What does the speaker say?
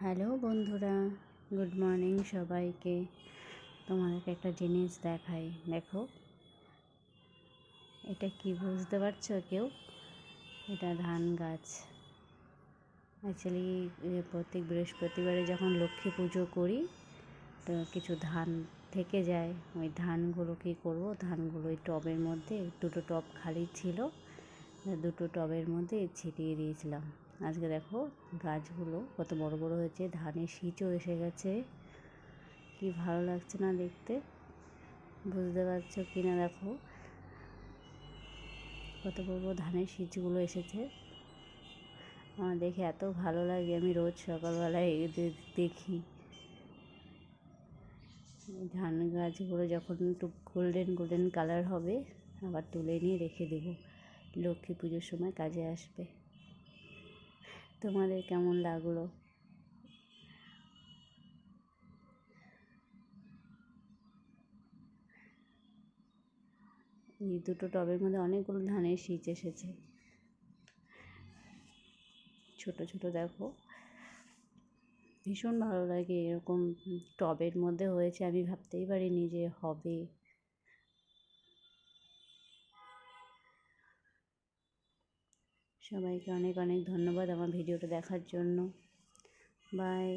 Hello বন্ধুরা, good morning সবাইকে। তোমাদেরকে একটা জিনিস দেখাই, দেখো এটা কি বুঝতে পারছো কেউ? এটা ধান গাছ। অ্যাকচুয়ালি প্রত্যেক বৃহস্পতিবারে যখন লক্ষ্মী পুজো করি তো কিছু ধান থেকে যায়, ওই ধানগুলো কী করবো, ধানগুলো ওই টবের মধ্যে, দুটো টব খালি ছিল, দুটো টবের মধ্যে ছিটিয়ে দিয়েছিলাম। আজকে দেখো গাছগুলো কত বড় বড় হয়েছে, ধানের শীষও এসে গেছে। কি ভালো লাগছে না দেখতে, বুঝতে পারছো কি না? দেখো কত বড় বড় ধানের শীষগুলো এসেছে। আমার দেখে এত ভালো লাগে, আমি রোজ সকালবেলায় দেখি। ধান গাছগুলো যখন একটু গোল্ডেন গোল্ডেন কালার হবে আবার তুলে নিয়ে রেখে দেবো, লক্ষ্মী পুজোর সময় কাজে আসবে। তোমাদের কেমন লাগলো? এই দুটো টবের মধ্যে অনেকগুলো ধানের শীষ এসেছে, ছোট ছোট। দেখো ভীষণ ভালো লাগে, এরকম টবের মধ্যে হয়েছে, আমি ভাবতেই পারিনি যে হবে। সবাইকে অনেক অনেক ধন্যবাদ আমার ভিডিওটা দেখার জন্য। বাই।